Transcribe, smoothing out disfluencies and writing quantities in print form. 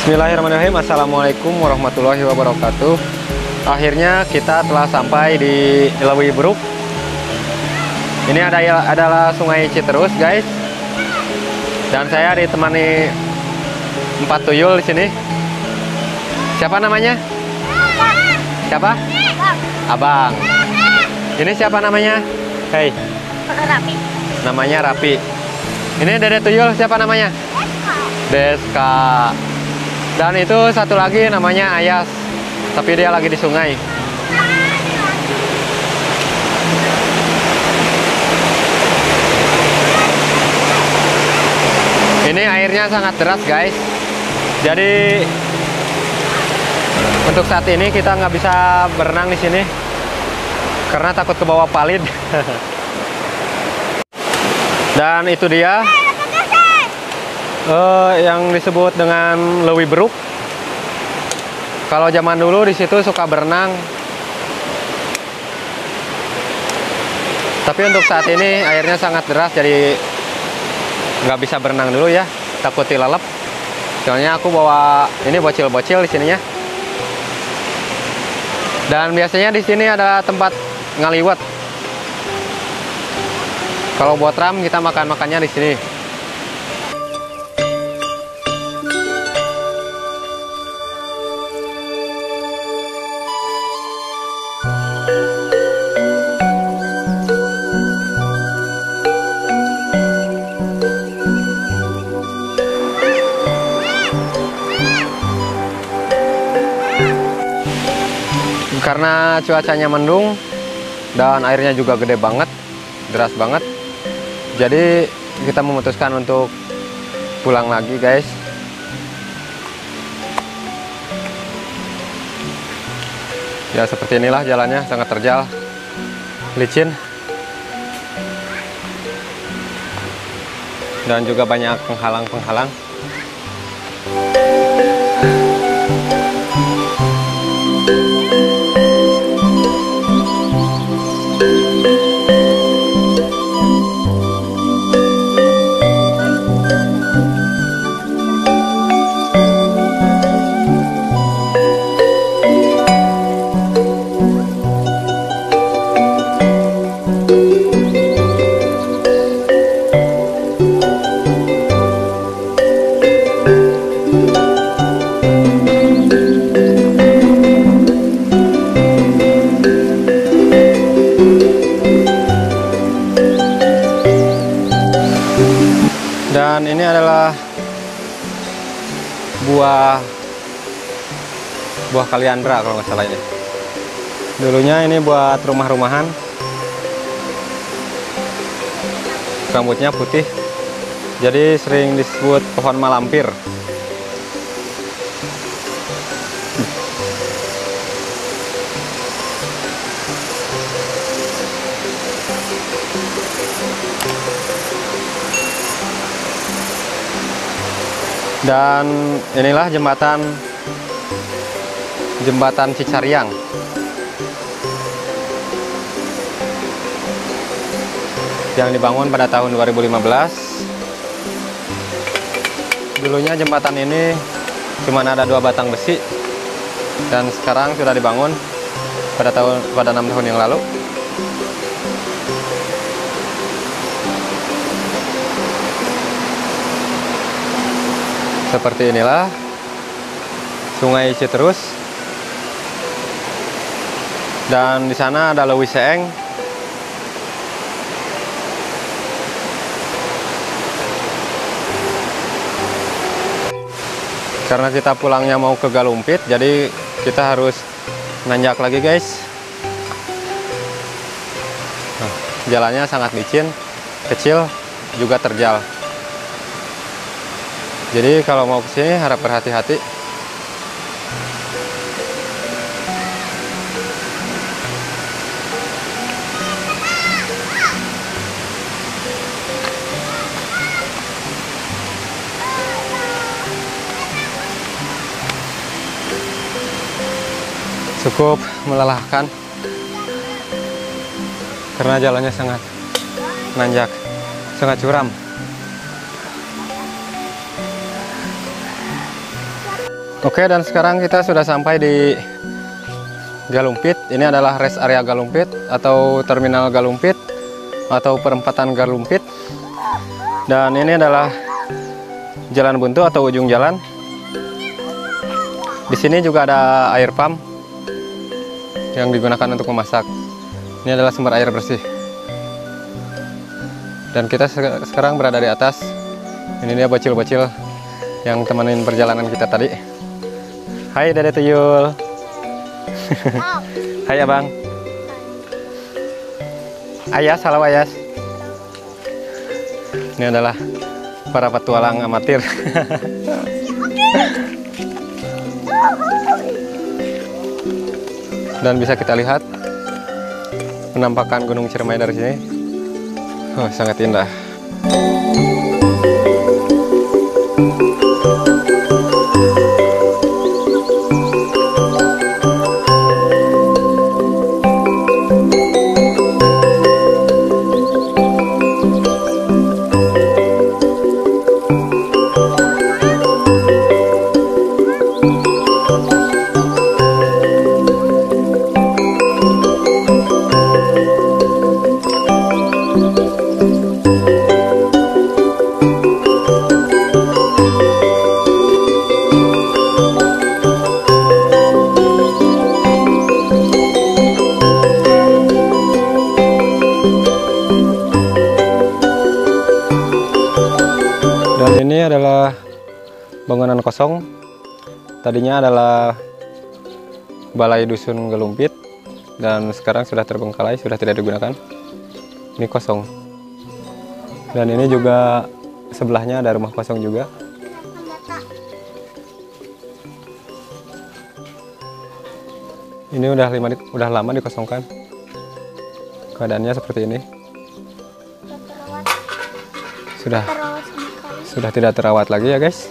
Bismillahirrahmanirrahim. Assalamualaikum warahmatullahi wabarakatuh. Akhirnya kita telah sampai di Lewi Beruk. Ini adalah Sungai Citerus, guys. Dan saya ditemani 4 tuyul di sini. Siapa namanya? Siapa? Abang. Ini siapa namanya? Hei. Rapi. Namanya Rapi. Ini Dede tuyul siapa namanya? Deska. Dan itu satu lagi namanya Ayas, tapi dia lagi di sungai. Ini airnya sangat deras, guys. Jadi untuk saat ini kita nggak bisa berenang di sini karena takut ke bawah palid. Dan itu dia yang disebut dengan Lewi Beruk. Kalau zaman dulu di situ suka berenang, tapi untuk saat ini airnya sangat deras, jadi nggak bisa berenang dulu ya, takut dilalap. Soalnya aku bawa ini bocil-bocil di sininya. Dan biasanya di sini ada tempat ngaliwat. Kalau buat ram kita makannya di sini. Karena cuacanya mendung dan airnya juga gede banget, deras banget, jadi kita memutuskan untuk pulang lagi, guys. Ya seperti inilah jalannya, sangat terjal, licin, dan juga banyak penghalang-penghalang. Dan ini adalah buah kaliandra kalau nggak salah ini. Dulunya ini buat rumah-rumahan. Rambutnya putih, jadi sering disebut pohon malampir. Dan inilah jembatan Cicariang. Yang dibangun pada tahun 2015. Dulunya jembatan ini cuma ada 2 batang besi, dan sekarang sudah dibangun pada 6 tahun yang lalu. Seperti inilah Sungai Citerus. Dan di sana ada Lewi Seeng. Karena kita pulangnya mau ke Galumpit, jadi kita harus nanjak lagi, guys. Nah, jalannya sangat licin, kecil, juga terjal. Jadi kalau mau kesini harap berhati-hati. Cukup melelahkan karena jalannya sangat nanjak, sangat curam. Oke, dan sekarang kita sudah sampai di Galumpit. Ini adalah rest area Galumpit atau terminal Galumpit atau perempatan Galumpit. Dan ini adalah jalan buntu atau ujung jalan. Di sini juga ada air pump yang digunakan untuk memasak. Ini adalah sumber air bersih. Dan kita sekarang berada di atas. Ini dia bocil-bocil yang temenin perjalanan kita tadi. Hai Dede Tuyul. Hai Abang. Ayas, halo Ayas. Ini adalah para petualang amatir. Dan bisa kita lihat penampakan Gunung Ciremai dari sini. Oh, sangat indah. Dan ini adalah bangunan kosong. Tadinya adalah Balai Dusun Galumpit dan sekarang sudah terbengkalai, sudah tidak digunakan. Ini kosong. Dan ini juga sebelahnya ada rumah kosong juga. Ini udah lama dikosongkan. Keadaannya seperti ini. Sudah tidak terawat lagi ya guys.